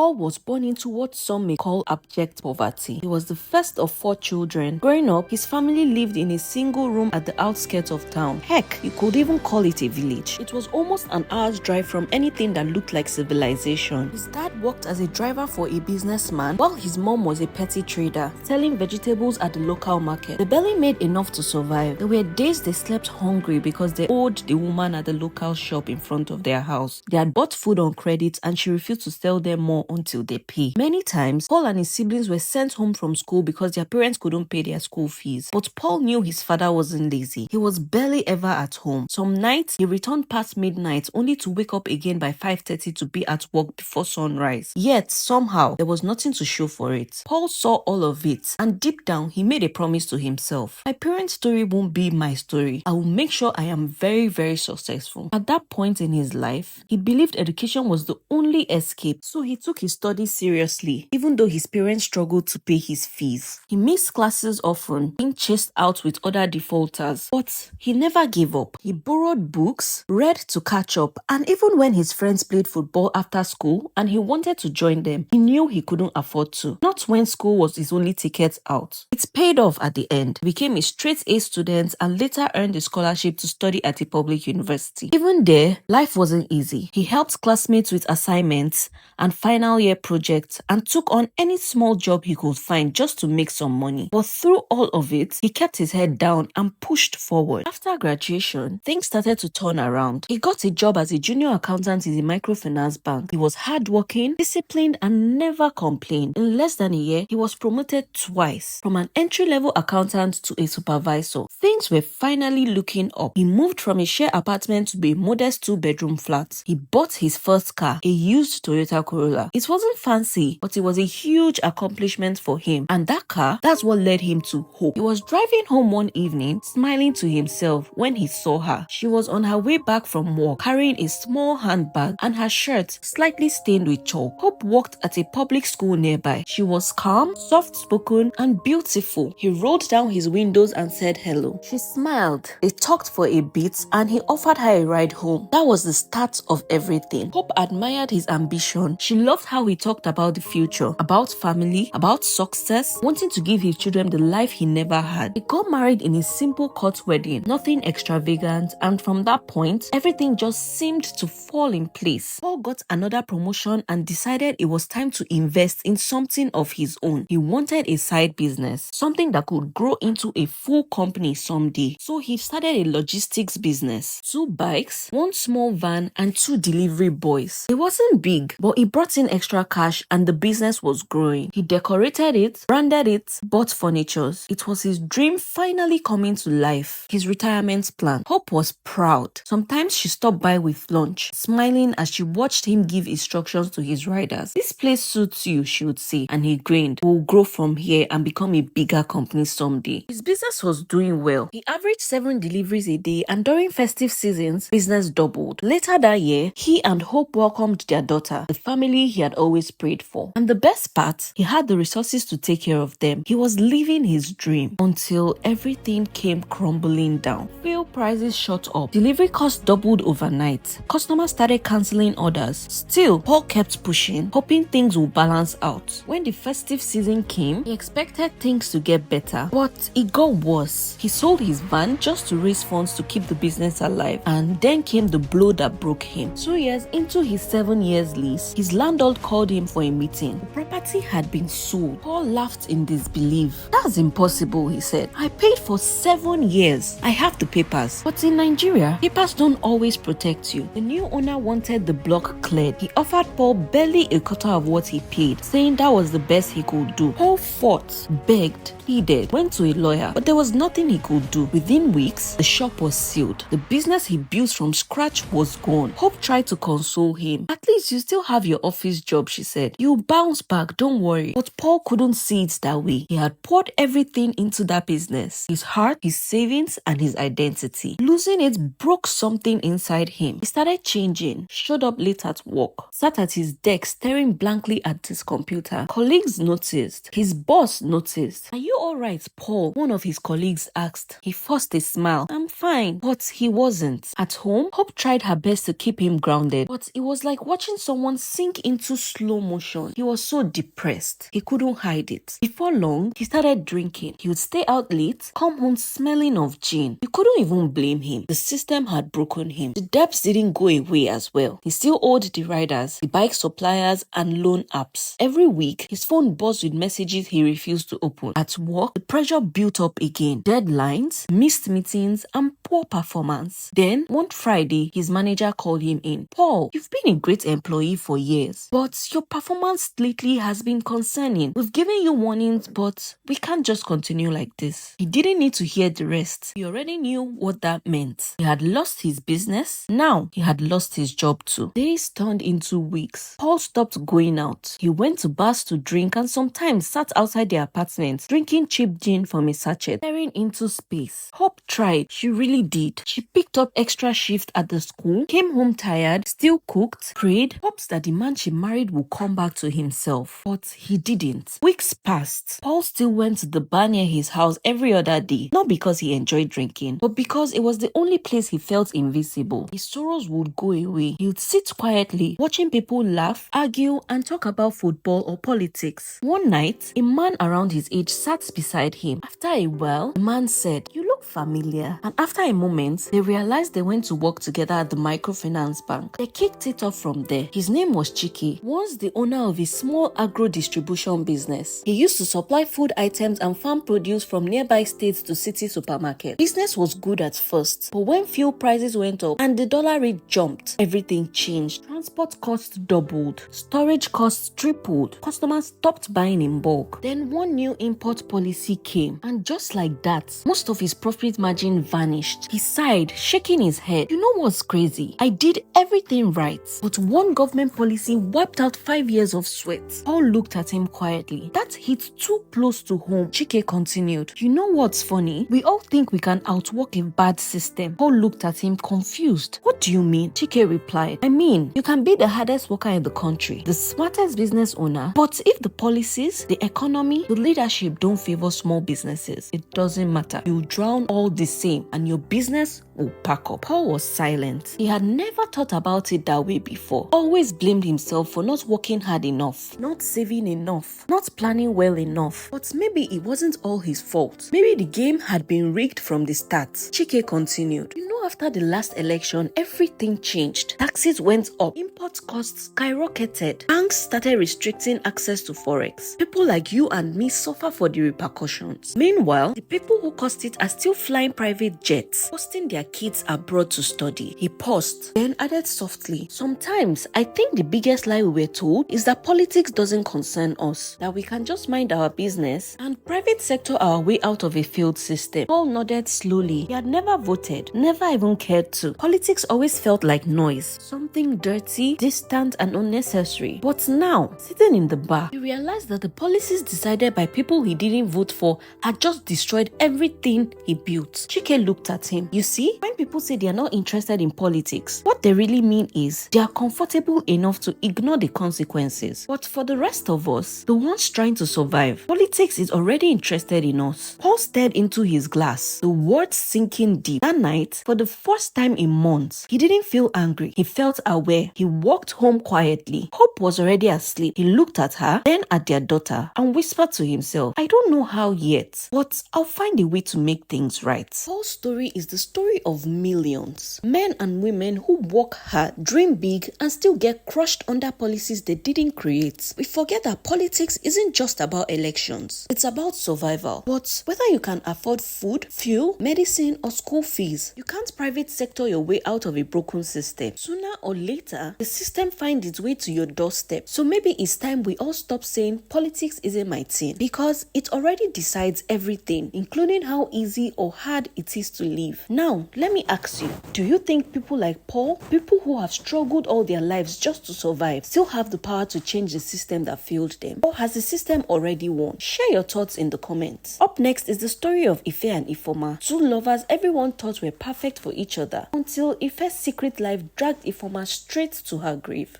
Paul was born into what some may call abject poverty. He was the first of 4 children. Growing up, his family lived in a single room at the outskirts of town. Heck, you could even call it a village. It was almost an hour's drive from anything that looked like civilization. His dad worked as a driver for a businessman, while his mom was a petty trader, selling vegetables at the local market. They barely made enough to survive. There were days they slept hungry because they owed the woman at the local shop in front of their house. They had bought food on credit and she refused to sell them more until they pay. Many times, Paul and his siblings were sent home from school because their parents couldn't pay their school fees. But Paul knew his father wasn't lazy. He was barely ever at home. Some nights, he returned past midnight only to wake up again by 5:30 to be at work before sunrise. Yet, somehow, there was nothing to show for it. Paul saw all of it, and deep down, he made a promise to himself. My parents' story won't be my story. I will make sure I am very, very successful. At that point in his life, he believed education was the only escape, so he took his studies seriously, even though his parents struggled to pay his fees. He missed classes often, being chased out with other defaulters, but he never gave up. He borrowed books, read to catch up, and even when his friends played football after school and he wanted to join them, he knew he couldn't afford to. Not when school was his only ticket out. It paid off at the end. He became a straight A student and later earned a scholarship to study at a public university. Even there, life wasn't easy. He helped classmates with assignments and final year projects and took on any small job he could find just to make some money. But through all of it, he kept his head down and pushed forward. After graduation, things started to turn around. He got a job as a junior accountant in a microfinance bank. He was hardworking, disciplined, and never complained. In less than a year, he was promoted twice, from an entry-level accountant to a supervisor. Things were finally looking up. He moved from a share apartment to a modest 2-bedroom flat. He bought his first car, a used Toyota Corolla. It wasn't fancy, but it was a huge accomplishment for him. And that car, that's what led him to hope. He was driving home one evening, smiling to himself when he saw her. She was on her way back from work, carrying a small handbag and her shirt slightly stained with chalk. Hope worked at a public school nearby. She was calm, soft-spoken, and beautiful. He rolled down his windows and said hello. She smiled. They talked for a bit and he offered her a ride home. That was the start of everything. Hope admired his ambition. She loved how he talked about the future, about family, about success, wanting to give his children the life he never had. They got married in a simple court wedding, nothing extravagant, and from that point, everything just seemed to fall in place. Paul got another promotion and decided it was time to invest in something of his own. He wanted a side business, something that could grow into a full company someday. So he started a logistics business. 2 bikes, 1 small van, and 2 delivery boys. It wasn't big, but it brought in extra cash and the business was growing. He decorated it, branded it, bought furnitures. It was his dream finally coming to life. His retirement plan. Hope was proud. Sometimes she stopped by with lunch, smiling as she watched him give instructions to his riders. This place suits you, she would say, and he grinned. We'll grow from here and become a bigger company someday. His business was doing well. He averaged 7 deliveries a day and during festive seasons, business doubled. Later that year, he and Hope welcomed their daughter, the family he had always prayed for. And the best part, he had the resources to take care of them. He was living his dream until everything came crumbling down. Fuel prices shot up. Delivery costs doubled overnight. Customers started cancelling orders. Still, Paul kept pushing, hoping things would balance out. When the festive season came, he expected things to get better, but it got worse. He sold his van just to raise funds to keep the business alive, and then came the blow that broke him. 2 years into his 7 years lease, his landlord called him for a meeting. The property had been sold. Paul laughed in disbelief. That's impossible, he said. I paid for 7 years. I have the papers. But in Nigeria, papers don't always protect you. The new owner wanted the block cleared. He offered Paul barely a quarter of what he paid, saying that was the best he could do. Paul fought, begged, pleaded, went to a lawyer, but there was nothing he could do. Within weeks, the shop was sealed. The business he built from scratch was gone. Hope tried to console him. At least you still have your office job, she said. You'll bounce back, don't worry. But Paul couldn't see it that way. He had poured everything into that business. His heart, his savings, and his identity. Losing it broke something inside him. He started changing, showed up late at work, sat at his desk staring blankly at his computer. Colleagues noticed. His boss noticed. Are you alright, Paul? One of his colleagues asked. He forced a smile. I'm fine. But he wasn't. At home, Hope tried her best to keep him grounded, but it was like watching someone sink into slow motion. He was so depressed. He couldn't hide it. Before long, he started drinking. He would stay out late, come home smelling of gin. You couldn't even blame him. The system had broken him. The debts didn't go away as well. He still owed the riders, the bike suppliers, and loan apps. Every week, his phone buzzed with messages he refused to open. At work, the pressure built up again. Deadlines, missed meetings, and poor performance. Then, one Friday, his manager called him in. "Paul, you've been a great employee for years, but your performance lately has been concerning. We've given you warnings, but we can't just continue like this." He didn't need to hear the rest. He already knew what that meant. He had lost his business. Now, he had lost his job too. Days turned into weeks. Paul stopped going out. He went to bars to drink and sometimes sat outside the apartment, drinking cheap gin from a sachet, staring into space. Hope tried. She really did. She picked up extra shift at the school, came home tired, still cooked, prayed, hopes that the man she married would come back to himself. But he didn't. Weeks passed. Paul still went to the bar near his house every other day, not because he enjoyed drinking, but because it was the only place he felt invisible. His sorrows would go away. He would sit quietly, watching people laugh, argue, and talk about football or politics. One night, a man around his age sat beside him. After a while, the man said, "You look familiar." And after a moment, they realized they went to work together at the microfinance bank. They kicked it off from there. His name was Chike, once the owner of a small agro distribution business. He used to supply food items and farm produce from nearby states to city supermarkets. Business was good at first, but when fuel prices went up and the dollar rate jumped, everything changed. Transport costs doubled, storage costs tripled, customers stopped buying in bulk. Then one new import policy came, and just like that, most of his profit margin vanished. He sighed, shaking his head. "You know what's crazy? I did everything right, but one government policy wiped out 5 years of sweat." Paul looked at him quietly. "That hit too close to home." Chike continued, "You know what's funny? We all think we can outwork a bad system." Paul looked at him confused. "What do you mean?" Chike replied, "I mean, you can be the hardest worker in the country, the smartest business owner, but if the policies, the economy, the leadership don't favor small businesses, it doesn't matter. You drown all the same and your business will pack up." Paul was silent. He had never thought about it that way before. Always blamed himself for not working hard enough, not saving enough, not planning well enough. But maybe it wasn't all his fault. Maybe the game had been rigged from the start. Chike continued, "You know, after the last election, everything changed. Taxes went up, import costs skyrocketed, banks started restricting access to forex. People like you and me suffer for the repercussions. Meanwhile, the people who caused it are still flying private jets, posting their kids abroad to study." He paused, then added softly, "Sometimes I think the biggest lie we were told is that politics doesn't concern us, that we can just mind our business and private sector our way out of a failed system." Paul nodded slowly. He had never voted, never even cared to. Politics always felt like noise, something dirty, distant, and unnecessary. But now, sitting in the bar, he realized that the policies decided by people he didn't vote for had just destroyed everything he built. Chike looked at him. "You see, when people say they are not interested in politics, what they really mean is they are comfortable enough to ignore the consequences. But for the rest of us, the ones trying to survive, politics is already interested in us." Paul stared into his glass, the words sinking deep. That night, for the first time in months, he didn't feel angry. He felt aware. He walked home quietly. Hope was already asleep. He looked at her, then at their daughter, and whispered to himself, "I don't know how yet, but I'll find a way to make things right." Paul's story is the story of millions. Men and women who work hard, dream big, and still get crushed under policies they didn't create. We forget that politics isn't just about elections. It's about survival. But whether you can afford food, fuel, medicine, or school fees, you can't private sector your way out of a broken system. Sooner or later, the system finds its way to your doorstep. So maybe it's time we all stop saying politics isn't my thing, because it already decides everything, including how easy or hard it is to live. Now, let me ask you, do you think people like Paul, people who have struggled all their lives just to survive, still have the power to change the system that failed them? Or has the system already won? Share your thoughts in the comments. Up next is the story of Ife and Ifoma, two lovers everyone thought were perfect for each other, until Ife's secret life dragged Ifoma straight to her grave.